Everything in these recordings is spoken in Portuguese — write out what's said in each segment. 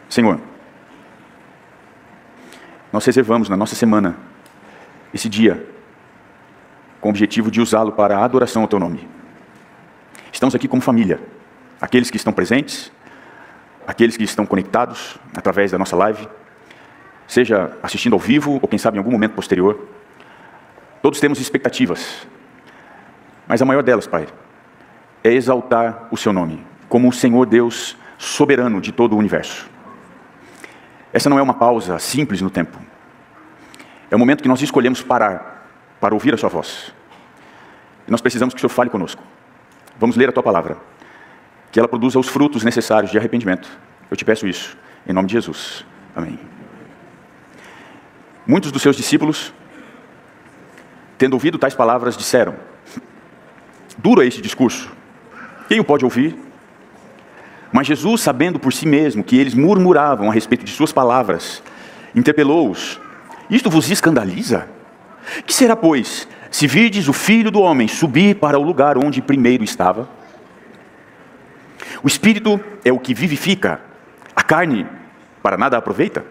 Senhor, nós reservamos na nossa semana esse dia com o objetivo de usá-lo para a adoração ao Teu nome. Estamos aqui como família, aqueles que estão presentes, aqueles que estão conectados através da nossa live, seja assistindo ao vivo ou quem sabe em algum momento posterior. Todos temos expectativas, mas a maior delas, Pai, é exaltar o Seu nome como o Senhor Deus soberano de todo o universo. Essa não é uma pausa simples no tempo. É o momento que nós escolhemos parar para ouvir a Sua voz. E nós precisamos que o Senhor fale conosco. Vamos ler a Tua palavra, que ela produza os frutos necessários de arrependimento. Eu te peço isso, em nome de Jesus. Amém. Muitos dos seus discípulos, tendo ouvido tais palavras, disseram: duro é este discurso, quem o pode ouvir? Mas Jesus, sabendo por si mesmo que eles murmuravam a respeito de suas palavras, interpelou-os: isto vos escandaliza? Que será, pois, se virdes o Filho do Homem subir para o lugar onde primeiro estava? O Espírito é o que vivifica, a carne para nada aproveita.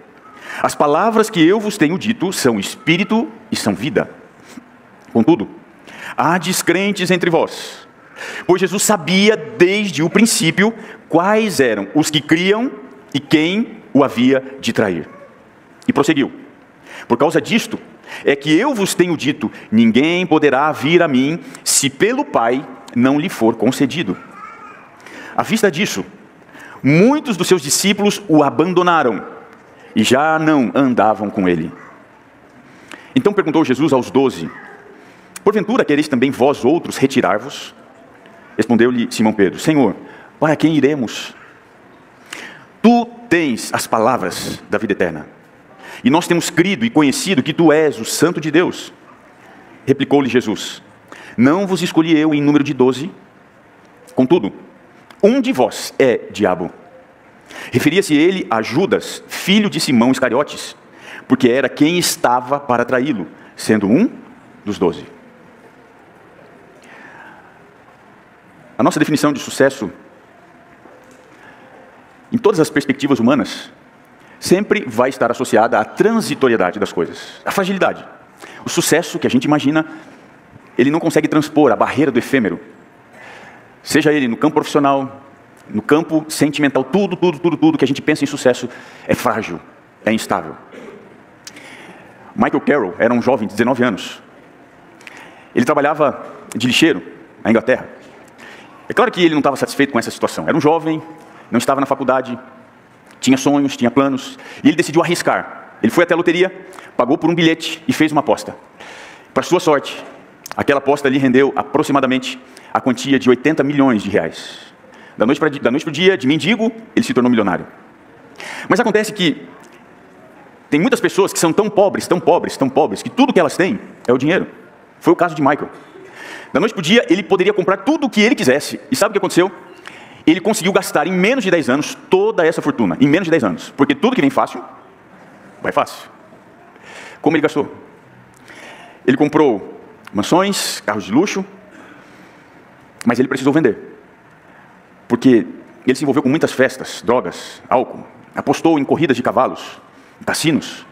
As palavras que eu vos tenho dito são Espírito e são vida. Contudo, há descrentes entre vós, pois Jesus sabia desde o princípio quais eram os que criam e quem o havia de trair. E prosseguiu: por causa disto é que eu vos tenho dito, ninguém poderá vir a mim se pelo Pai não lhe for concedido. À vista disso, muitos dos seus discípulos o abandonaram e já não andavam com ele. Então perguntou Jesus aos 12: porventura quereis também vós outros retirar-vos? Respondeu-lhe Simão Pedro: Senhor, para quem iremos? Tu tens as palavras da vida eterna, e nós temos crido e conhecido que tu és o Santo de Deus. Replicou-lhe Jesus: não vos escolhi eu em número de 12? Contudo, um de vós é diabo. Referia-se ele a Judas, filho de Simão Iscariotes, porque era quem estava para traí-lo, sendo um dos 12. A nossa definição de sucesso, em todas as perspectivas humanas, sempre vai estar associada à transitoriedade das coisas, à fragilidade. O sucesso que a gente imagina, ele não consegue transpor a barreira do efêmero. Seja ele no campo profissional, no campo sentimental, tudo que a gente pensa em sucesso é frágil, é instável. Michael Carroll era um jovem de 19 anos. Ele trabalhava de lixeiro na Inglaterra. É claro que ele não estava satisfeito com essa situação. Era um jovem, não estava na faculdade, tinha sonhos, tinha planos, e ele decidiu arriscar. Ele foi até a loteria, pagou por um bilhete e fez uma aposta. Para sua sorte, aquela aposta lhe rendeu aproximadamente a quantia de 80 milhões de reais. Da noite para o dia, de mendigo, ele se tornou milionário. Mas acontece que tem muitas pessoas que são tão pobres, que tudo que elas têm é o dinheiro. Foi o caso de Michael. Da noite para o dia, ele poderia comprar tudo o que ele quisesse. E sabe o que aconteceu? Ele conseguiu gastar em menos de 10 anos toda essa fortuna. Em menos de 10 anos. Porque tudo que vem fácil, vai fácil. Como ele gastou? Ele comprou mansões, carros de luxo, mas ele precisou vender. Porque ele se envolveu com muitas festas, drogas, álcool, apostou em corridas de cavalos, em cassinos.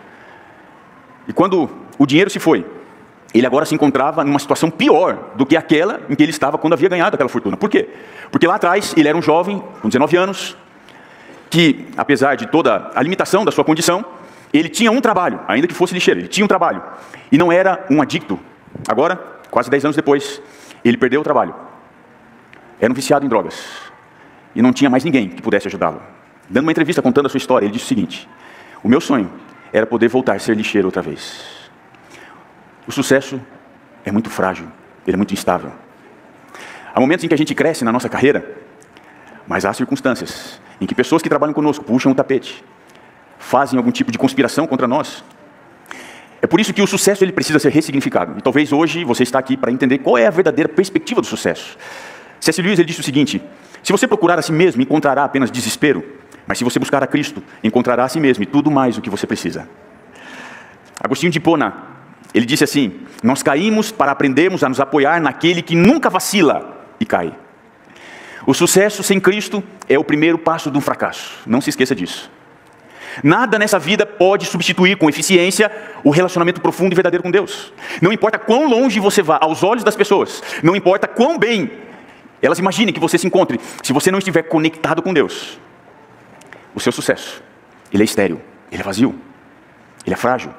E quando o dinheiro se foi, ele agora se encontrava numa situação pior do que aquela em que ele estava quando havia ganhado aquela fortuna. Por quê? Porque lá atrás ele era um jovem, com 19 anos, que apesar de toda a limitação da sua condição, ele tinha um trabalho, ainda que fosse lixeiro, ele tinha um trabalho. E não era um adicto. Agora, quase 10 anos depois, ele perdeu o trabalho. Era um viciado em drogas. E não tinha mais ninguém que pudesse ajudá-lo. Dando uma entrevista contando a sua história, ele disse o seguinte: o meu sonho era poder voltar a ser lixeiro outra vez. O sucesso é muito frágil, ele é muito instável. Há momentos em que a gente cresce na nossa carreira, mas há circunstâncias em que pessoas que trabalham conosco puxam o tapete, fazem algum tipo de conspiração contra nós. É por isso que o sucesso ele precisa ser ressignificado. E talvez hoje você está aqui para entender qual é a verdadeira perspectiva do sucesso. C.S. Lewis ele disse o seguinte: se você procurar a si mesmo, encontrará apenas desespero. Mas se você buscar a Cristo, encontrará a si mesmo e tudo mais o que você precisa. Agostinho de Hipona, ele disse assim: nós caímos para aprendermos a nos apoiar naquele que nunca vacila e cai. O sucesso sem Cristo é o primeiro passo do fracasso. Não se esqueça disso. Nada nessa vida pode substituir com eficiência o relacionamento profundo e verdadeiro com Deus. Não importa quão longe você vá aos olhos das pessoas, não importa quão bem elas imaginem que você se encontre, se você não estiver conectado com Deus, o seu sucesso, ele é estéril, ele é vazio, ele é frágil.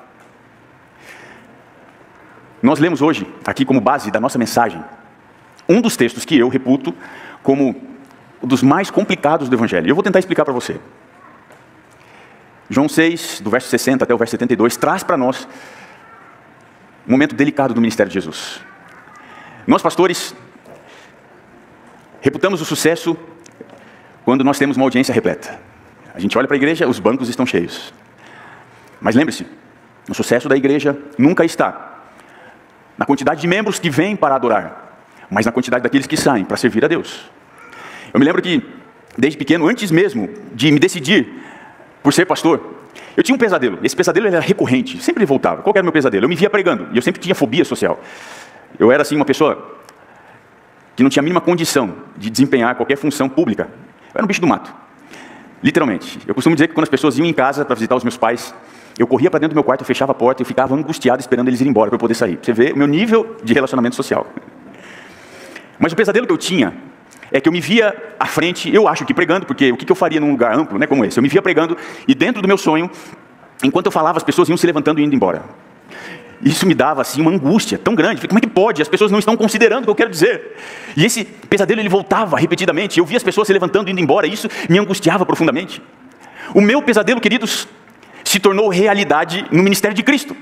Nós lemos hoje, aqui como base da nossa mensagem, um dos textos que eu reputo como um dos mais complicados do Evangelho. Eu vou tentar explicar para você. João 6, do verso 60 até o verso 72, traz para nós um momento delicado do ministério de Jesus. Nós, pastores, reputamos o sucesso quando nós temos uma audiência repleta. A gente olha para a igreja, os bancos estão cheios. Mas lembre-se, o sucesso da igreja nunca está na quantidade de membros que vêm para adorar, mas na quantidade daqueles que saem para servir a Deus. Eu me lembro que, desde pequeno, antes mesmo de me decidir por ser pastor, eu tinha um pesadelo. Esse pesadelo era recorrente, sempre voltava. Qual era o meu pesadelo? Eu me via pregando, e eu sempre tinha fobia social. Eu era, assim, uma pessoa que não tinha a mínima condição de desempenhar qualquer função pública. Eu era um bicho do mato, literalmente. Eu costumo dizer que quando as pessoas iam em casa para visitar os meus pais, eu corria para dentro do meu quarto, eu fechava a porta e ficava angustiado esperando eles irem embora para eu poder sair. Você vê o meu nível de relacionamento social. Mas o pesadelo que eu tinha é que eu me via à frente, eu acho que pregando, porque o que eu faria num lugar amplo, né, como esse? Eu me via pregando e dentro do meu sonho, enquanto eu falava, as pessoas iam se levantando e indo embora. Isso me dava assim uma angústia tão grande. Como é que pode? As pessoas não estão considerando o que eu quero dizer. E esse pesadelo ele voltava repetidamente. Eu via as pessoas se levantando e indo embora. E isso me angustiava profundamente. O meu pesadelo, queridos, se tornou realidade no ministério de Cristo.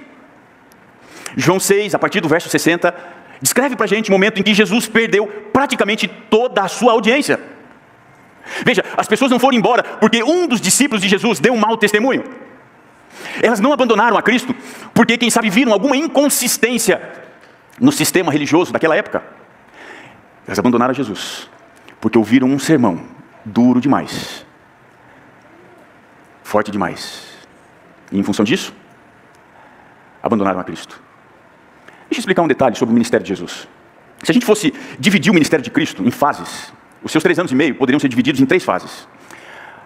João 6, a partir do verso 60, descreve para a gente o momento em que Jesus perdeu praticamente toda a sua audiência. Veja, as pessoas não foram embora porque um dos discípulos de Jesus deu um mau testemunho. Elas não abandonaram a Cristo porque, quem sabe, viram alguma inconsistência no sistema religioso daquela época. Elas abandonaram Jesus porque ouviram um sermão duro demais, forte demais. E em função disso, abandonaram a Cristo. Deixa eu explicar um detalhe sobre o ministério de Jesus. Se a gente fosse dividir o ministério de Cristo em fases, os seus 3 anos e meio poderiam ser divididos em 3 fases.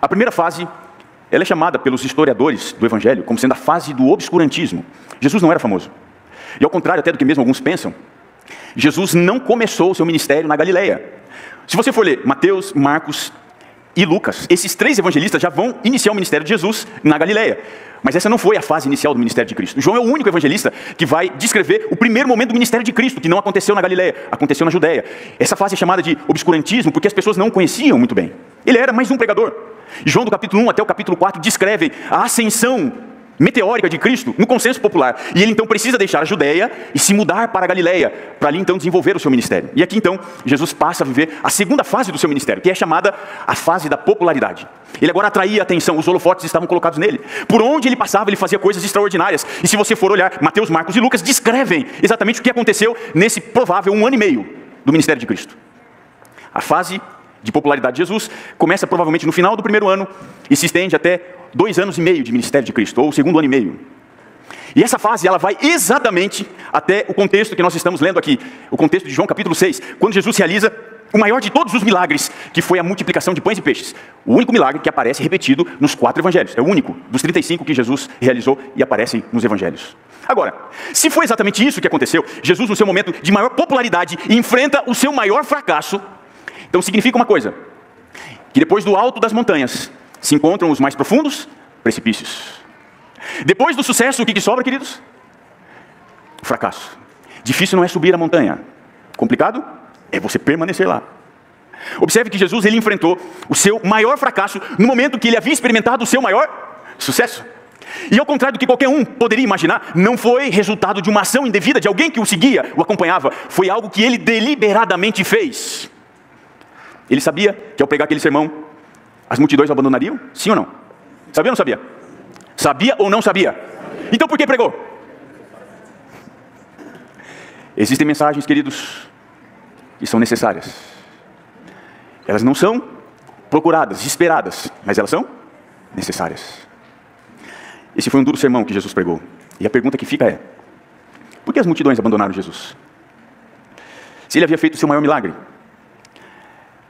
A primeira fase, ela é chamada pelos historiadores do Evangelho como sendo a fase do obscurantismo. Jesus não era famoso. E ao contrário até do que mesmo alguns pensam, Jesus não começou o seu ministério na Galileia. Se você for ler Mateus, Marcos e Lucas, esses 3 evangelistas já vão iniciar o ministério de Jesus na Galileia. Mas essa não foi a fase inicial do ministério de Cristo. João é o único evangelista que vai descrever o primeiro momento do ministério de Cristo, que não aconteceu na Galileia, aconteceu na Judeia. Essa fase é chamada de obscurantismo porque as pessoas não o conheciam muito bem. Ele era mais um pregador. E João, do capítulo 1 até o capítulo 4, descreve a ascensão meteórica de Cristo no consenso popular. E ele então precisa deixar a Judeia e se mudar para a Galileia, para ali então desenvolver o seu ministério. E aqui então, Jesus passa a viver a segunda fase do seu ministério, que é chamada a fase da popularidade. Ele agora atraía a atenção, os holofotes estavam colocados nele. Por onde ele passava, ele fazia coisas extraordinárias. E se você for olhar, Mateus, Marcos e Lucas descrevem exatamente o que aconteceu nesse provável 1 ano e meio do ministério de Cristo. A fase de popularidade de Jesus começa provavelmente no final do primeiro ano e se estende até 2 anos e meio de ministério de Cristo, ou o segundo ano e meio. E essa fase, ela vai exatamente até o contexto que nós estamos lendo aqui, o contexto de João capítulo 6, quando Jesus realiza o maior de todos os milagres, que foi a multiplicação de pães e peixes. O único milagre que aparece repetido nos 4 evangelhos. É o único dos 35 que Jesus realizou e aparecem nos evangelhos. Agora, se foi exatamente isso que aconteceu, Jesus no seu momento de maior popularidade enfrenta o seu maior fracasso. Então significa uma coisa, que depois do alto das montanhas se encontram os mais profundos precipícios. Depois do sucesso, o que sobra, queridos? O fracasso. Difícil não é subir a montanha. Complicado é você permanecer lá. Observe que Jesus ele enfrentou o seu maior fracasso no momento que ele havia experimentado o seu maior sucesso. E ao contrário do que qualquer um poderia imaginar, não foi resultado de uma ação indevida de alguém que o seguia, o acompanhava. Foi algo que ele deliberadamente fez. Ele sabia que ao pregar aquele sermão, as multidões o abandonariam? Sim ou não? Sabia ou não sabia? Sabia ou não sabia? Então por que pregou? Existem mensagens, queridos, que são necessárias. Elas não são procuradas, esperadas, mas elas são necessárias. Esse foi um duro sermão que Jesus pregou. E a pergunta que fica é: por que as multidões abandonaram Jesus? Se ele havia feito o seu maior milagre.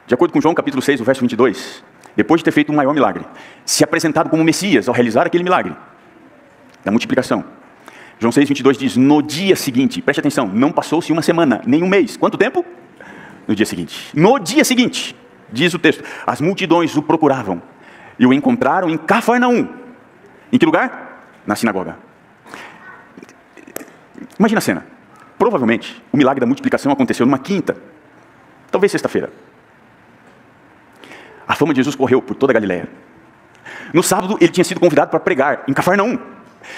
De acordo com João capítulo 6, o verso 22, depois de ter feito um maior milagre, se apresentado como Messias ao realizar aquele milagre da multiplicação. João 6:22 diz, no dia seguinte, preste atenção, não passou-se uma semana, nem um mês. Quanto tempo? No dia seguinte. No dia seguinte, diz o texto, as multidões o procuravam e o encontraram em Cafarnaum. Em que lugar? Na sinagoga. Imagina a cena. Provavelmente, o milagre da multiplicação aconteceu numa quinta, talvez sexta-feira. A fama de Jesus correu por toda a Galileia. No sábado, ele tinha sido convidado para pregar em Cafarnaum.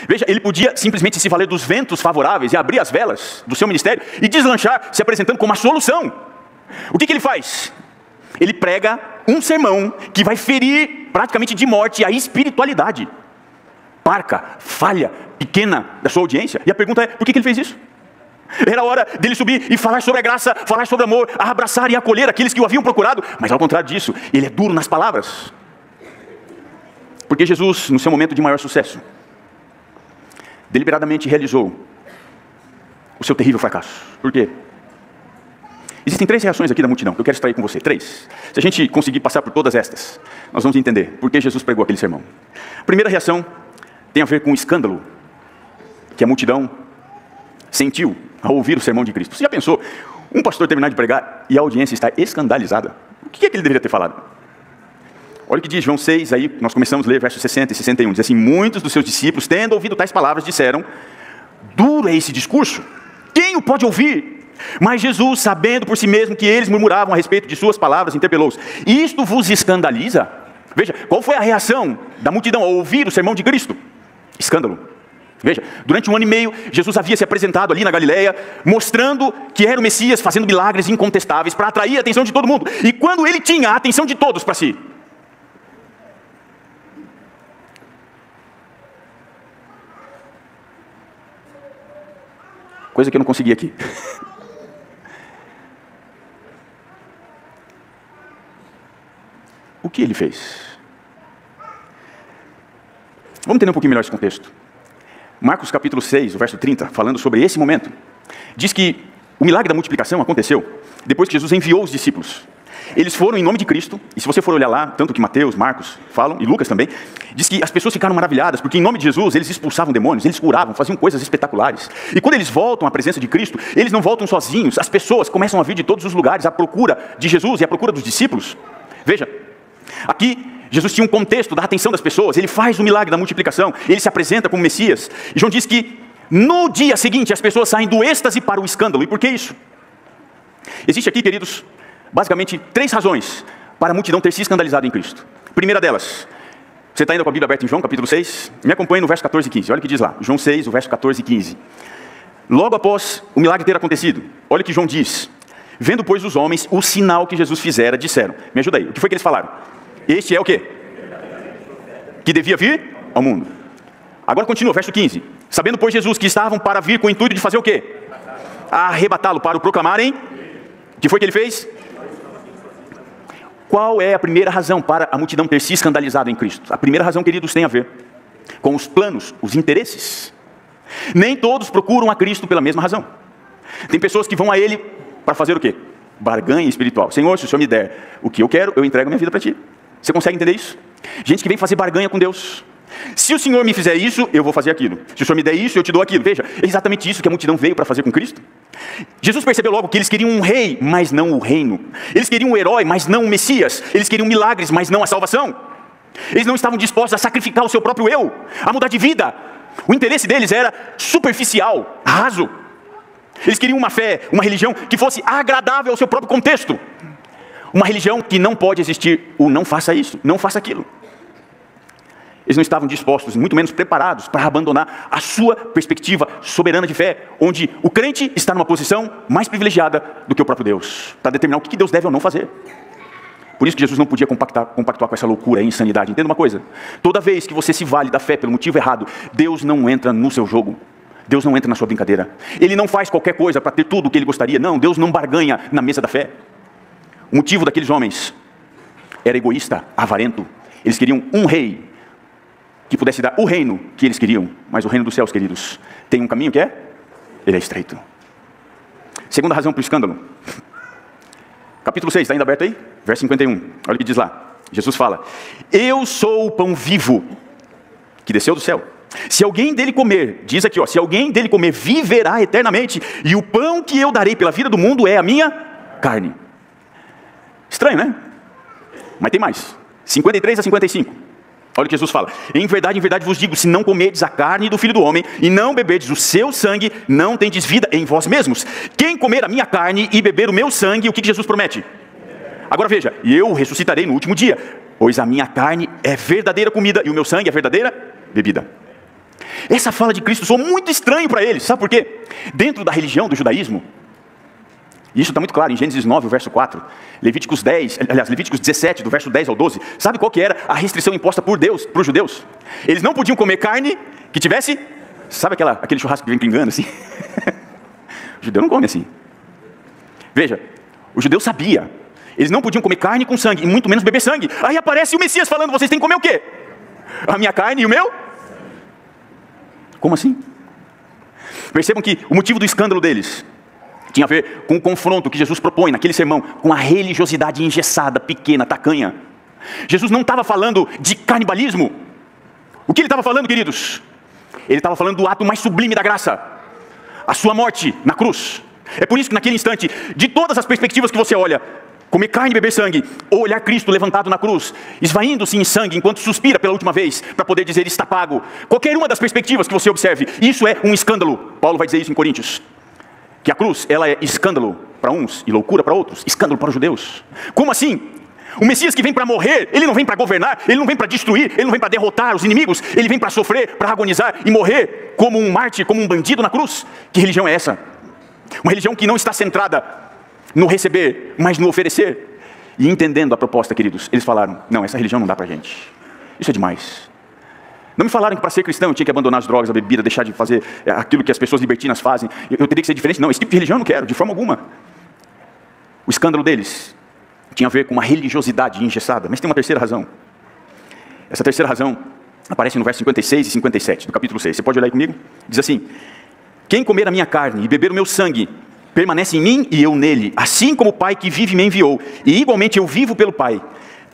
Veja, ele podia simplesmente se valer dos ventos favoráveis e abrir as velas do seu ministério e deslanchar, se apresentando como a solução. O que ele faz? Ele prega um sermão que vai ferir praticamente de morte a espiritualidade parca, falha, pequena da sua audiência. E a pergunta é, por que ele fez isso? Era hora dele subir e falar sobre a graça, falar sobre o amor, abraçar e acolher aqueles que o haviam procurado. Mas ao contrário disso, ele é duro nas palavras. Porque Jesus, no seu momento de maior sucesso, deliberadamente realizou o seu terrível fracasso. Por quê? Existem 3 reações aqui da multidão, que eu quero extrair com você. 3. Se a gente conseguir passar por todas estas, nós vamos entender por que Jesus pregou aquele sermão. A primeira reação tem a ver com o escândalo que a multidão sentiu ao ouvir o sermão de Cristo. Você já pensou, um pastor terminar de pregar e a audiência está escandalizada? O que é que ele deveria ter falado? Olha o que diz João 6, aí nós começamos a ler versos 60 e 61. Diz assim, muitos dos seus discípulos, tendo ouvido tais palavras, disseram, duro é esse discurso, quem o pode ouvir? Mas Jesus, sabendo por si mesmo que eles murmuravam a respeito de suas palavras, interpelou-os. Isto vos escandaliza? Veja, qual foi a reação da multidão ao ouvir o sermão de Cristo? Escândalo. Veja, durante 1 ano e meio, Jesus havia se apresentado ali na Galileia, mostrando que era o Messias, fazendo milagres incontestáveis para atrair a atenção de todo mundo. E quando ele tinha a atenção de todos para si, coisa que eu não consegui aqui. O que ele fez? Vamos entender um pouquinho melhor esse contexto. Marcos capítulo 6, o verso 30, falando sobre esse momento, diz que o milagre da multiplicação aconteceu depois que Jesus enviou os discípulos. Eles foram em nome de Cristo, e se você for olhar lá, tanto que Mateus, Marcos falam, e Lucas também, diz que as pessoas ficaram maravilhadas, porque em nome de Jesus eles expulsavam demônios, eles curavam, faziam coisas espetaculares. E quando eles voltam à presença de Cristo, eles não voltam sozinhos, as pessoas começam a vir de todos os lugares à procura de Jesus e à procura dos discípulos. Veja, aqui Jesus tinha um contexto da atenção das pessoas, ele faz o milagre da multiplicação, ele se apresenta como Messias, e João diz que no dia seguinte as pessoas saem do êxtase para o escândalo. E por que isso? Existe aqui, queridos, basicamente 3 razões para a multidão ter se escandalizado em Cristo. Primeira delas, você está ainda com a Bíblia aberta em João capítulo 6? Me acompanhe no verso 14 e 15, olha o que diz lá, João 6, o verso 14 e 15. Logo após o milagre ter acontecido, olha o que João diz. Vendo, pois, os homens o sinal que Jesus fizera, disseram, me ajuda aí, o que foi que eles falaram? Este é o quê? Que devia vir ao mundo. Agora continua, verso 15. Sabendo, pois, Jesus que estavam para vir com o intuito de fazer o quê? Arrebatá-lo para o proclamarem. O que foi que ele fez? Qual é a primeira razão para a multidão ter se escandalizado em Cristo? A primeira razão, queridos, tem a ver com os planos, os interesses. Nem todos procuram a Cristo pela mesma razão. Tem pessoas que vão a Ele para fazer o quê? Barganha espiritual. Senhor, se o Senhor me der o que eu quero, eu entrego minha vida para Ti. Você consegue entender isso? Gente que vem fazer barganha com Deus. Se o Senhor me fizer isso, eu vou fazer aquilo. Se o Senhor me der isso, eu te dou aquilo. Veja, é exatamente isso que a multidão veio para fazer com Cristo. Jesus percebeu logo que eles queriam um rei, mas não o reino. Eles queriam um herói, mas não o Messias. Eles queriam milagres, mas não a salvação. Eles não estavam dispostos a sacrificar o seu próprio eu, a mudar de vida. O interesse deles era superficial, raso. Eles queriam uma fé, uma religião que fosse agradável ao seu próprio contexto. Uma religião que não pode existir o não faça isso, não faça aquilo. Eles não estavam dispostos, muito menos preparados, para abandonar a sua perspectiva soberana de fé, onde o crente está numa posição mais privilegiada do que o próprio Deus, para determinar o que Deus deve ou não fazer. Por isso que Jesus não podia compactuar com essa loucura e insanidade. Entenda uma coisa, toda vez que você se vale da fé pelo motivo errado, Deus não entra no seu jogo. Deus não entra na sua brincadeira. Ele não faz qualquer coisa para ter tudo o que ele gostaria. Não, Deus não barganha na mesa da fé. O motivo daqueles homens era egoísta, avarento. Eles queriam um rei que pudesse dar o reino que eles queriam. Mas o reino dos céus, queridos, tem um caminho que ele é estreito. Segunda razão para o escândalo. Capítulo 6, está ainda aberto aí? Verso 51, olha o que diz lá. Jesus fala: eu sou o pão vivo que desceu do céu. Se alguém dele comer, diz aqui, se alguém dele comer, viverá eternamente. E o pão que eu darei pela vida do mundo é a minha carne. Estranho, né? Mas tem mais. 53 a 55. Olha o que Jesus fala: em verdade vos digo, se não comerdes a carne do Filho do Homem e não beberdes o seu sangue, não tendes vida em vós mesmos. Quem comer a minha carne e beber o meu sangue, o que Jesus promete? Agora veja: e eu ressuscitarei no último dia, pois a minha carne é verdadeira comida e o meu sangue é verdadeira bebida. Essa fala de Cristo soa muito estranho para eles. Sabe por quê? Dentro da religião do judaísmo, isso está muito claro em Gênesis 9, verso 4, Levíticos 17, do verso 10 ao 12. Sabe qual que era a restrição imposta por Deus para os judeus? Eles não podiam comer carne que tivesse, sabe aquele churrasco que vem pingando assim? O judeu não come assim. Veja, o judeu sabia, eles não podiam comer carne com sangue, e muito menos beber sangue. Aí aparece o Messias falando: vocês têm que comer o quê? A minha carne e o meu? Como assim? Percebam que o motivo do escândalo deles tinha a ver com o confronto que Jesus propõe naquele sermão com a religiosidade engessada, pequena, tacanha. Jesus não estava falando de canibalismo. O que ele estava falando, queridos? Ele estava falando do ato mais sublime da graça: a sua morte na cruz. É por isso que naquele instante, de todas as perspectivas que você olha, comer carne e beber sangue, ou olhar Cristo levantado na cruz, esvaindo-se em sangue enquanto suspira pela última vez, para poder dizer: está pago. Qualquer uma das perspectivas que você observe, isso é um escândalo. Paulo vai dizer isso em Coríntios, que a cruz, ela é escândalo para uns e loucura para outros, escândalo para os judeus. Como assim? O Messias que vem para morrer, ele não vem para governar, ele não vem para destruir, ele não vem para derrotar os inimigos, ele vem para sofrer, para agonizar e morrer como um mártir, como um bandido na cruz. Que religião é essa? Uma religião que não está centrada no receber, mas no oferecer. E entendendo a proposta, queridos, eles falaram: não, essa religião não dá pra gente, isso é demais. Não me falaram que para ser cristão eu tinha que abandonar as drogas, a bebida, deixar de fazer aquilo que as pessoas libertinas fazem, eu teria que ser diferente. Não, esse tipo de religião eu não quero, de forma alguma. O escândalo deles tinha a ver com uma religiosidade engessada. Mas tem uma terceira razão. Essa terceira razão aparece no verso 56 e 57 do capítulo 6. Você pode olhar aí comigo? Diz assim: quem comer a minha carne e beber o meu sangue permanece em mim e eu nele, assim como o Pai que vive me enviou, e igualmente eu vivo pelo Pai.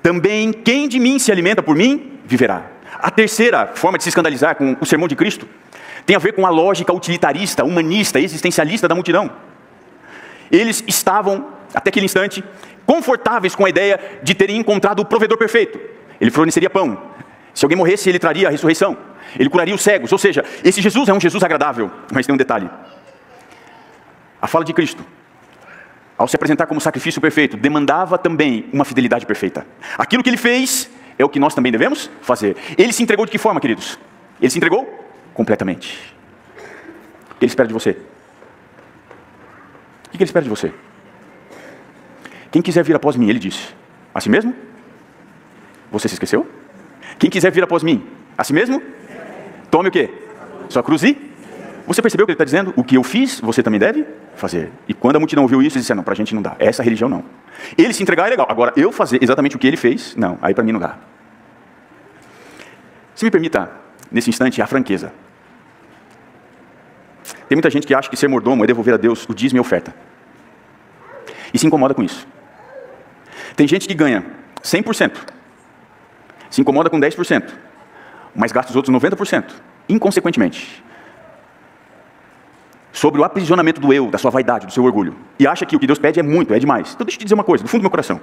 Também quem de mim se alimenta por mim, viverá. A terceira forma de se escandalizar com o sermão de Cristo tem a ver com a lógica utilitarista, humanista, existencialista da multidão. Eles estavam, até aquele instante, confortáveis com a ideia de terem encontrado o provedor perfeito. Ele forneceria pão. Se alguém morresse, ele traria a ressurreição. Ele curaria os cegos. Ou seja, esse Jesus é um Jesus agradável. Mas tem um detalhe: a fala de Cristo, ao se apresentar como sacrifício perfeito, demandava também uma fidelidade perfeita. Aquilo que ele fez é o que nós também devemos fazer. Ele se entregou de que forma, queridos? Ele se entregou completamente. O que ele espera de você? O que ele espera de você? Quem quiser vir após mim, ele disse, a si mesmo? Você se esqueceu? Quem quiser vir após mim, a si mesmo? Tome o quê? Sua cruz e? Você percebeu o que ele está dizendo? O que eu fiz, você também deve fazer. E quando a multidão ouviu isso, eles disseram: não, para a gente não dá. Essa religião não. Ele se entregar é legal. Agora, eu fazer exatamente o que ele fez, não. Aí para mim não dá. Se me permita, nesse instante, a franqueza. Tem muita gente que acha que ser mordomo é devolver a Deus o dízimo e a oferta. E se incomoda com isso. Tem gente que ganha 100%. Se incomoda com 10%. Mas gasta os outros 90%. Inconsequentemente. Sobre o aprisionamento do eu, da sua vaidade, do seu orgulho. E acha que o que Deus pede é muito, é demais. Então deixa eu te dizer uma coisa, do fundo do meu coração.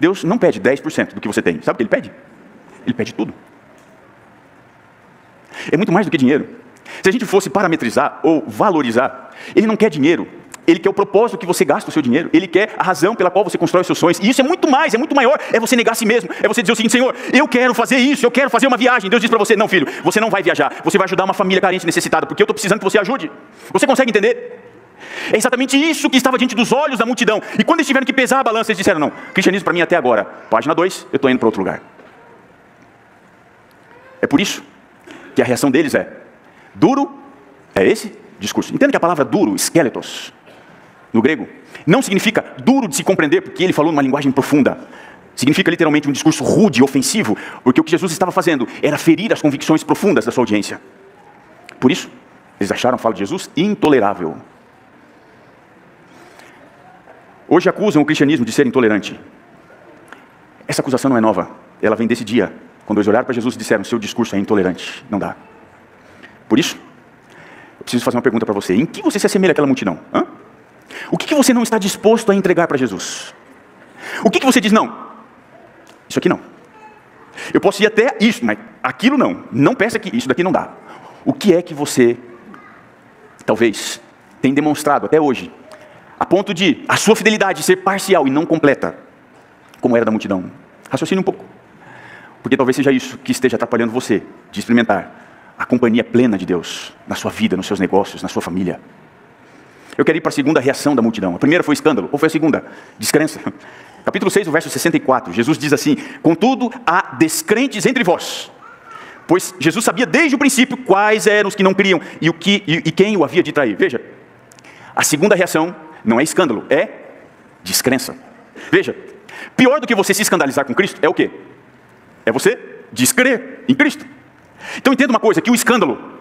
Deus não pede 10% do que você tem. Sabe o que Ele pede? Ele pede tudo. É muito mais do que dinheiro. Se a gente fosse parametrizar ou valorizar, Ele não quer dinheiro. Ele quer o propósito que você gasta o seu dinheiro. Ele quer a razão pela qual você constrói os seus sonhos. E isso é muito mais, é muito maior. É você negar a si mesmo. É você dizer o seguinte: Senhor, eu quero fazer isso, eu quero fazer uma viagem. Deus diz para você: não, filho, você não vai viajar. Você vai ajudar uma família carente, necessitada, porque eu estou precisando que você ajude. Você consegue entender? É exatamente isso que estava diante dos olhos da multidão. E quando eles tiveram que pesar a balança, eles disseram: não, cristianismo para mim até agora. Página 2, eu estou indo para outro lugar. É por isso que a reação deles é: duro é esse discurso. Entenda que a palavra duro, skeletos, no grego, não significa duro de se compreender, porque ele falou numa linguagem profunda. Significa literalmente um discurso rude, ofensivo, porque o que Jesus estava fazendo era ferir as convicções profundas da sua audiência. Por isso, eles acharam a fala de Jesus intolerável. Hoje acusam o cristianismo de ser intolerante. Essa acusação não é nova. ela vem desse dia, quando eles olharam para Jesus e disseram, seu discurso é intolerante, não dá. Por isso, eu preciso fazer uma pergunta para você. Em que você se assemelha àquela multidão? Hã? O que você não está disposto a entregar para Jesus? O que você diz, não, isso aqui não. Eu posso ir até isso, mas aquilo não. Não peça que isso daqui não dá. O que é que você, talvez, tem demonstrado até hoje, a ponto de a sua fidelidade ser parcial e não completa, como era da multidão? Raciocine um pouco. Porque talvez seja isso que esteja atrapalhando você de experimentar a companhia plena de Deus na sua vida, nos seus negócios, na sua família. Eu quero ir para a segunda reação da multidão. A primeira foi escândalo. Qual foi a segunda? Descrença. Capítulo 6, o verso 64. Jesus diz assim, contudo, há descrentes entre vós. Pois Jesus sabia desde o princípio quais eram os que não criam e quem o havia de trair. Veja, a segunda reação não é escândalo, é descrença. Veja, pior do que você se escandalizar com Cristo é o quê? É você descrer em Cristo. Então entenda uma coisa, que o escândalo,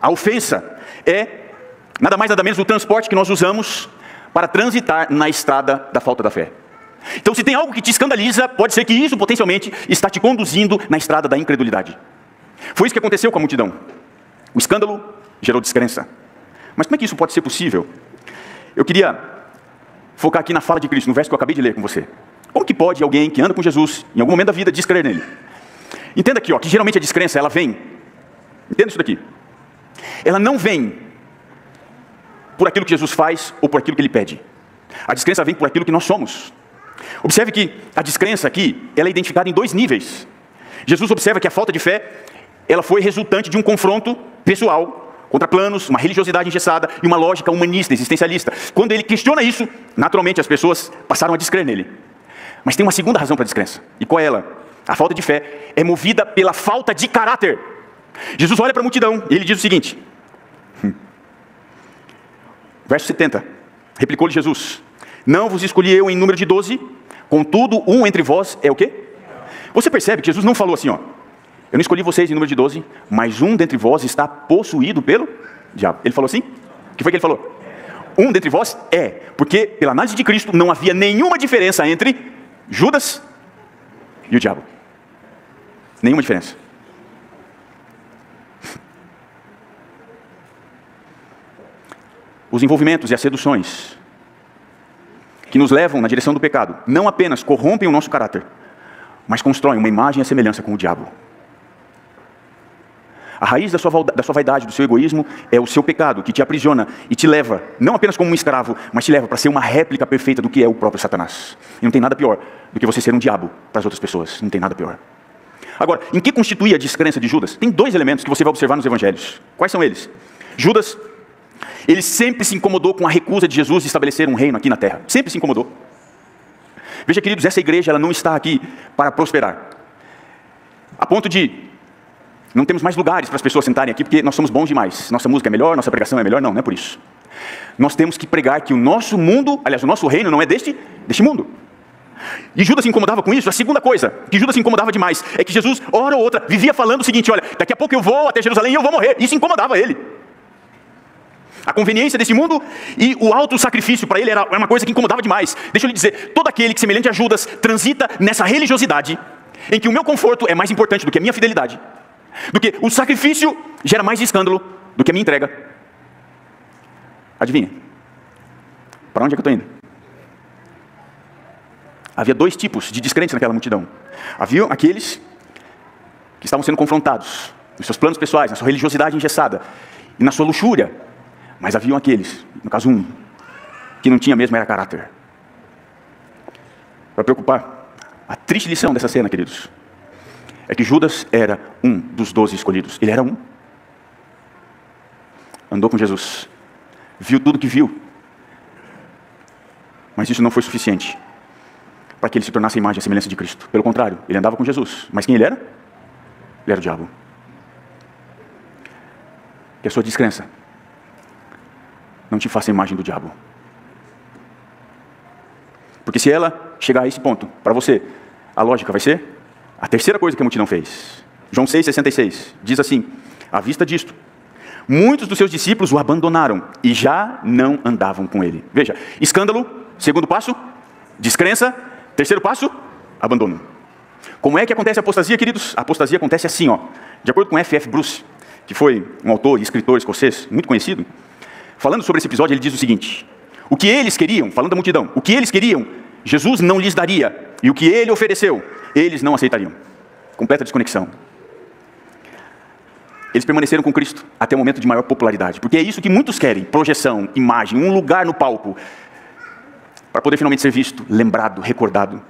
a ofensa, é nada mais nada menos o transporte que nós usamos para transitar na estrada da falta da fé. Então se tem algo que te escandaliza, pode ser que isso potencialmente está te conduzindo na estrada da incredulidade. Foi isso que aconteceu com a multidão. O escândalo gerou descrença. Mas como é que isso pode ser possível? Eu queria focar aqui na fala de Cristo, no verso que eu acabei de ler com você. Como que pode alguém que anda com Jesus, em algum momento da vida, descrer nele? Entenda aqui, que geralmente a descrença, ela vem, entenda isso daqui, ela não vem por aquilo que Jesus faz ou por aquilo que Ele pede. A descrença vem por aquilo que nós somos. Observe que a descrença aqui, ela é identificada em dois níveis. Jesus observa que a falta de fé, ela foi resultante de um confronto pessoal contra planos, uma religiosidade engessada e uma lógica humanista, existencialista. Quando ele questiona isso, naturalmente as pessoas passaram a descrer nele. Mas tem uma segunda razão para a descrença. E qual é ela? A falta de fé é movida pela falta de caráter. Jesus olha para a multidão e ele diz o seguinte. Verso 70. Replicou-lhe Jesus. Não vos escolhi eu em número de 12, contudo um entre vós é o quê? Você percebe que Jesus não falou assim, eu não escolhi vocês em número de 12, mas um dentre vós está possuído pelo diabo. Ele falou assim? O que foi que ele falou? Um dentre vós é, porque pela análise de Cristo não havia nenhuma diferença entre Judas e o diabo. Nenhuma diferença. Os envolvimentos e as seduções que nos levam na direção do pecado não apenas corrompem o nosso caráter, mas constroem uma imagem e a semelhança com o diabo. A raiz da sua vaidade, do seu egoísmo, é o seu pecado, que te aprisiona e te leva, não apenas como um escravo, mas te leva para ser uma réplica perfeita do que é o próprio Satanás. E não tem nada pior do que você ser um diabo para as outras pessoas. Não tem nada pior. Agora, em que constitui a descrença de Judas? Tem dois elementos que você vai observar nos evangelhos. Quais são eles? Judas, ele sempre se incomodou com a recusa de Jesus de estabelecer um reino aqui na terra. Sempre se incomodou. Veja, queridos, essa igreja ela não está aqui para prosperar. A ponto de não temos mais lugares para as pessoas sentarem aqui porque nós somos bons demais. Nossa música é melhor, nossa pregação é melhor. Não é por isso. Nós temos que pregar que o nosso mundo, aliás, o nosso reino não é deste mundo. E Judas se incomodava com isso. A segunda coisa que Judas se incomodava demais é que Jesus, hora ou outra, vivia falando o seguinte: olha, daqui a pouco eu vou até Jerusalém e eu vou morrer. Isso incomodava ele. A conveniência desse mundo e o auto-sacrifício para ele era uma coisa que incomodava demais. Deixa eu lhe dizer, todo aquele que, semelhante a Judas, transita nessa religiosidade em que o meu conforto é mais importante do que a minha fidelidade, do que o sacrifício gera mais escândalo do que a minha entrega. Adivinha? Para onde é que eu estou indo? Havia dois tipos de descrentes naquela multidão. Havia aqueles que estavam sendo confrontados nos seus planos pessoais, na sua religiosidade engessada e na sua luxúria. Mas haviam aqueles, no caso um, que não tinha mesmo era caráter. Para preocupar, a triste lição dessa cena, queridos, é que Judas era um dos 12 escolhidos. Ele era um. Andou com Jesus. Viu tudo que viu. Mas isso não foi suficiente para que ele se tornasse a imagem e a semelhança de Cristo. Pelo contrário, ele andava com Jesus. Mas quem ele era? Ele era o diabo. Que a sua descrença não te faça a imagem do diabo. Porque se ela chegar a esse ponto, para você, a lógica vai ser a terceira coisa que a multidão fez. João 6,66 diz assim: à vista disto, muitos dos seus discípulos o abandonaram e já não andavam com ele. Veja, escândalo, segundo passo, descrença, terceiro passo, abandono. Como é que acontece a apostasia, queridos? A apostasia acontece assim, ó. De acordo com F.F. Bruce, que foi um autor e escritor escocês muito conhecido, falando sobre esse episódio, ele diz o seguinte: o que eles queriam, falando da multidão, o que eles queriam, Jesus não lhes daria, e o que ele ofereceu, eles não aceitariam. Completa desconexão. Eles permaneceram com Cristo até o momento de maior popularidade, porque é isso que muitos querem: projeção, imagem, um lugar no palco, para poder finalmente ser visto, lembrado, recordado.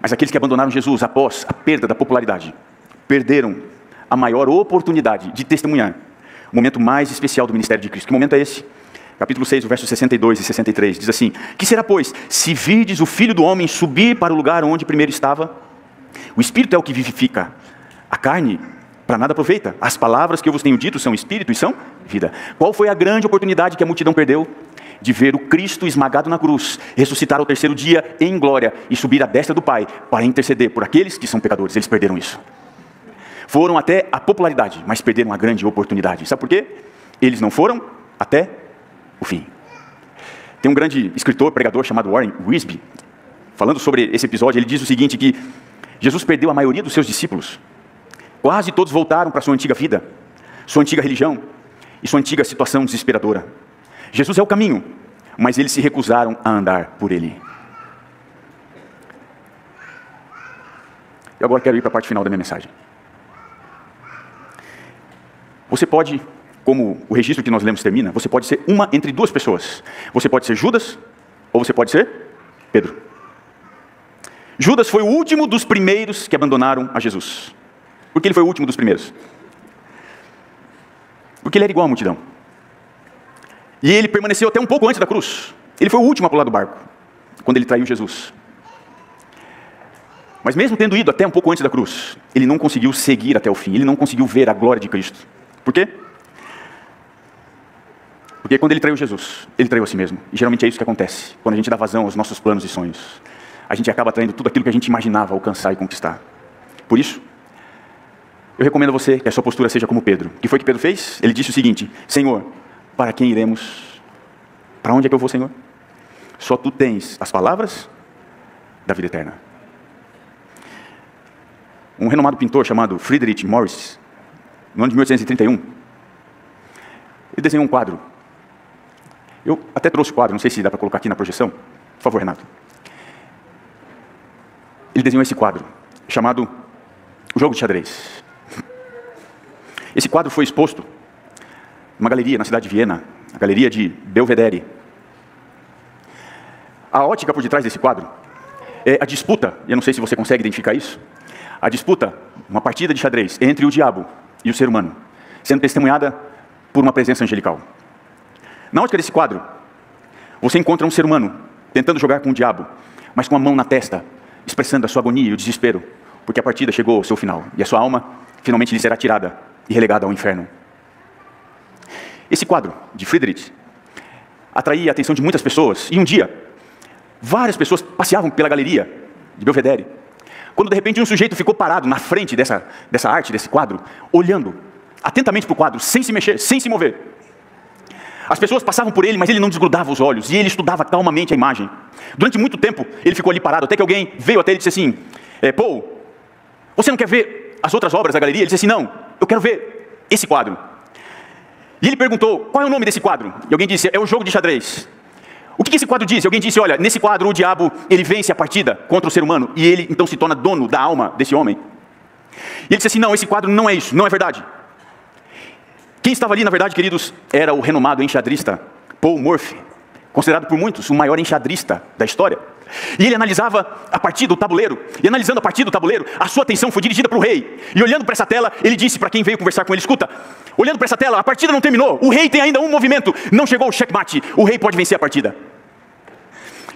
Mas aqueles que abandonaram Jesus após a perda da popularidade, perderam a maior oportunidade de testemunhar o momento mais especial do ministério de Cristo. Que momento é esse? Capítulo 6, versos 62 e 63, diz assim: que será, pois, se virdes o Filho do Homem subir para o lugar onde primeiro estava? O Espírito é o que vivifica, a carne para nada aproveita. As palavras que eu vos tenho dito são Espírito e são vida. Qual foi a grande oportunidade que a multidão perdeu? De ver o Cristo esmagado na cruz, ressuscitar ao terceiro dia em glória e subir à destra do Pai para interceder por aqueles que são pecadores. Eles perderam isso. Foram até a popularidade, mas perderam a grande oportunidade. Sabe por quê? Eles não foram até o fim. Tem um grande escritor, pregador chamado Warren Wiersbe, falando sobre esse episódio. Ele diz o seguinte, que Jesus perdeu a maioria dos seus discípulos. Quase todos voltaram para sua antiga vida, sua antiga religião e sua antiga situação desesperadora. Jesus é o caminho, mas eles se recusaram a andar por ele. Eu agora quero ir para a parte final da minha mensagem. Você pode, como o registro que nós lemos termina, você pode ser uma entre duas pessoas. Você pode ser Judas, ou você pode ser Pedro. Judas foi o último dos primeiros que abandonaram a Jesus. Por que ele foi o último dos primeiros? Porque ele era igual à multidão. E ele permaneceu até um pouco antes da cruz. Ele foi o último a pular do barco, quando ele traiu Jesus. Mas mesmo tendo ido até um pouco antes da cruz, ele não conseguiu seguir até o fim. Ele não conseguiu ver a glória de Cristo. Por quê? Porque quando ele traiu Jesus, ele traiu a si mesmo. E geralmente é isso que acontece. Quando a gente dá vazão aos nossos planos e sonhos, a gente acaba traindo tudo aquilo que a gente imaginava alcançar e conquistar. Por isso, eu recomendo a você que a sua postura seja como Pedro. O que foi que Pedro fez? Ele disse o seguinte: Senhor, para quem iremos? Para onde é que eu vou, Senhor? Só tu tens as palavras da vida eterna. Um renomado pintor chamado Friedrich Morris, no ano de 1831, ele desenhou um quadro. Eu até trouxe o quadro, não sei se dá para colocar aqui na projeção. Por favor, Renato. Ele desenhou esse quadro, chamado O Jogo de Xadrez. Esse quadro foi exposto numa galeria na cidade de Viena, a galeria de Belvedere. A ótica por detrás desse quadro é a disputa, e eu não sei se você consegue identificar isso, a disputa, uma partida de xadrez entre o diabo e o ser humano, sendo testemunhada por uma presença angelical. Na ótica desse quadro, você encontra um ser humano tentando jogar com o diabo, mas com a mão na testa, expressando a sua agonia e o desespero, porque a partida chegou ao seu final, e a sua alma finalmente lhe será tirada e relegada ao inferno. Esse quadro de Friedrich atraía a atenção de muitas pessoas, e um dia, várias pessoas passeavam pela galeria de Belvedere, quando de repente um sujeito ficou parado na frente dessa arte, desse quadro, olhando atentamente para o quadro, sem se mexer, sem se mover. As pessoas passavam por ele, mas ele não desgrudava os olhos, e ele estudava calmamente a imagem. Durante muito tempo, ele ficou ali parado, até que alguém veio até ele e disse assim: Paul, você não quer ver as outras obras da galeria? Ele disse assim: não, eu quero ver esse quadro. E ele perguntou: qual é o nome desse quadro? E alguém disse: é o Jogo de Xadrez. O que esse quadro diz? E alguém disse: olha, nesse quadro o diabo, ele vence a partida contra o ser humano, e ele então se torna dono da alma desse homem. E ele disse assim: não, esse quadro não é isso, não é verdade. Quem estava ali, na verdade, queridos, era o renomado enxadrista Paul Morphy, considerado por muitos o maior enxadrista da história. E ele analisava a partida, o tabuleiro, e analisando a partida, o tabuleiro, a sua atenção foi dirigida para o rei. E olhando para essa tela, ele disse para quem veio conversar com ele: escuta, olhando para essa tela, a partida não terminou, o rei tem ainda um movimento, não chegou o checkmate, o rei pode vencer a partida.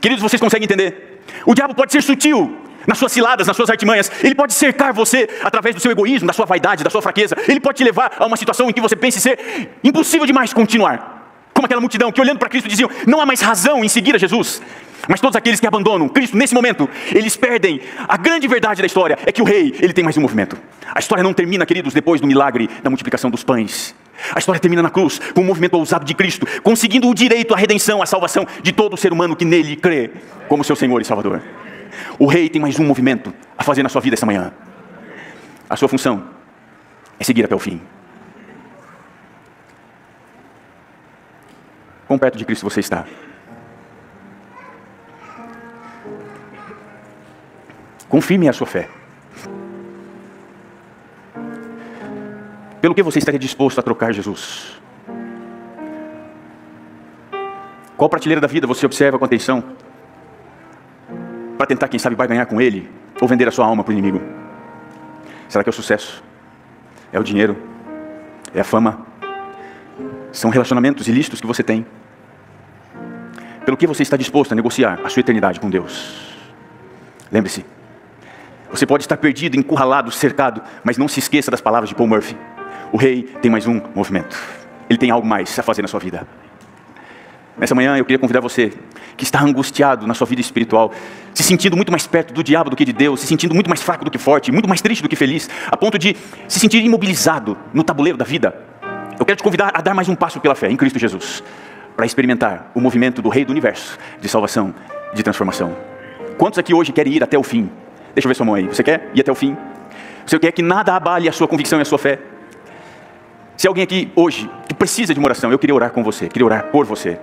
Queridos, vocês conseguem entender? O diabo pode ser sutil nas suas ciladas, nas suas artimanhas. Ele pode cercar você através do seu egoísmo, da sua vaidade, da sua fraqueza. Ele pode te levar a uma situação em que você pense ser impossível demais continuar. Como aquela multidão que, olhando para Cristo, diziam: não há mais razão em seguir a Jesus. Mas todos aqueles que abandonam Cristo nesse momento, eles perdem. A grande verdade da história é que o rei, ele tem mais um movimento. A história não termina, queridos, depois do milagre da multiplicação dos pães. A história termina na cruz, com o movimento ousado de Cristo, conseguindo o direito à redenção, à salvação de todo ser humano que nele crê como seu Senhor e Salvador. O rei tem mais um movimento a fazer na sua vida essa manhã. A sua função é seguir até o fim. Quão perto de Cristo você está? Quão firme é a sua fé? Pelo que você estaria disposto a trocar Jesus? Qual prateleira da vida você observa com atenção para tentar, quem sabe, barganhar com Ele ou vender a sua alma para o inimigo? Será que é o sucesso? É o dinheiro? É a fama? São relacionamentos ilícitos que você tem? Pelo que você está disposto a negociar a sua eternidade com Deus? Lembre-se, você pode estar perdido, encurralado, cercado, mas não se esqueça das palavras de Paul Murphy. O rei tem mais um movimento. Ele tem algo mais a fazer na sua vida. Nessa manhã eu queria convidar você que está angustiado na sua vida espiritual, se sentindo muito mais perto do diabo do que de Deus, se sentindo muito mais fraco do que forte, muito mais triste do que feliz, a ponto de se sentir imobilizado no tabuleiro da vida. Eu quero te convidar a dar mais um passo pela fé em Cristo Jesus, para experimentar o movimento do Rei do Universo, de salvação, de transformação. Quantos aqui hoje querem ir até o fim? Deixa eu ver sua mão aí. Você quer ir até o fim? Você quer que nada abale a sua convicção e a sua fé? Se alguém aqui hoje que precisa de uma oração, eu queria orar com você, queria orar por você.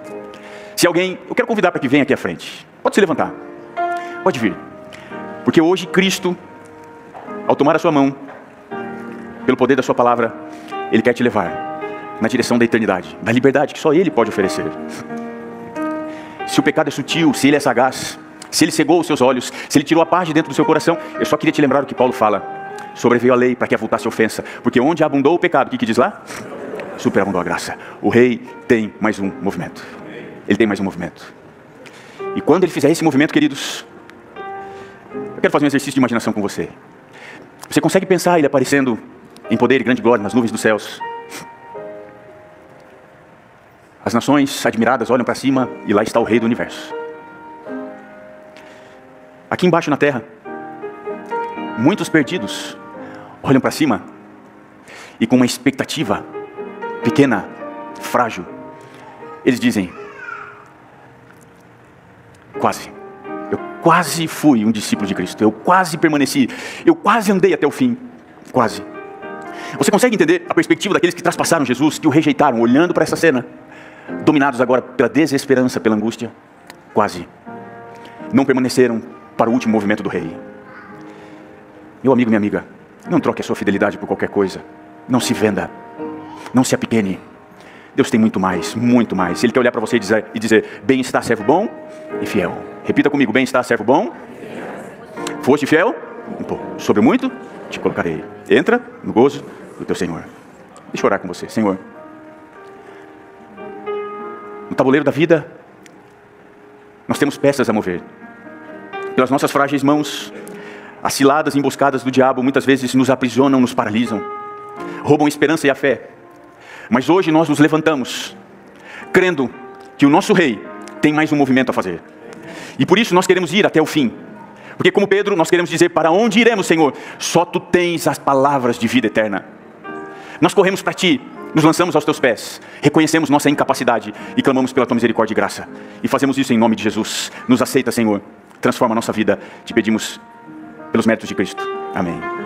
Se alguém, eu quero convidar para que venha aqui à frente. Pode se levantar. Pode vir. Porque hoje Cristo, ao tomar a sua mão, pelo poder da sua palavra, Ele quer te levar na direção da eternidade, da liberdade que só Ele pode oferecer. Se o pecado é sutil, se ele é sagaz, se ele cegou os seus olhos, se ele tirou a paz de dentro do seu coração, eu só queria te lembrar o que Paulo fala. Sobreveio a lei para que avultasse a ofensa, porque onde abundou o pecado, o que diz lá? Superabundou a graça. O rei tem mais um movimento. Ele tem mais um movimento. E quando ele fizer esse movimento, queridos, eu quero fazer um exercício de imaginação com você. Você consegue pensar ele aparecendo em poder e grande glória nas nuvens dos céus? As nações admiradas olham para cima e lá está o Rei do Universo. Aqui embaixo na terra, muitos perdidos olham para cima e com uma expectativa pequena, frágil, eles dizem: eu quase fui um discípulo de Cristo, eu quase permaneci, eu quase andei até o fim, quase. Você consegue entender a perspectiva daqueles que traspassaram Jesus, que o rejeitaram, olhando para essa cena, dominados agora pela desesperança, pela angústia? Quase. Não permaneceram para o último movimento do rei. Meu amigo, minha amiga, não troque a sua fidelidade por qualquer coisa. Não se venda. Não se apequene. Deus tem muito mais, muito mais. Ele quer olhar para você e dizer: bem está, servo bom e fiel. Repita comigo: bem está, servo bom. Foste fiel? Sobre muito te colocarei. Entra no gozo do teu Senhor. Deixa eu orar com você. Senhor, no tabuleiro da vida, nós temos peças a mover. Pelas nossas frágeis mãos, as ciladas emboscadas do diabo muitas vezes nos aprisionam, nos paralisam, roubam a esperança e a fé. Mas hoje nós nos levantamos, crendo que o nosso rei tem mais um movimento a fazer. E por isso nós queremos ir até o fim. Porque como Pedro, nós queremos dizer: para onde iremos, Senhor? Só Tu tens as palavras de vida eterna. Nós corremos para Ti, nos lançamos aos Teus pés, reconhecemos nossa incapacidade e clamamos pela Tua misericórdia e graça. E fazemos isso em nome de Jesus. Nos aceita, Senhor. Transforma a nossa vida. Te pedimos pelos méritos de Cristo. Amém.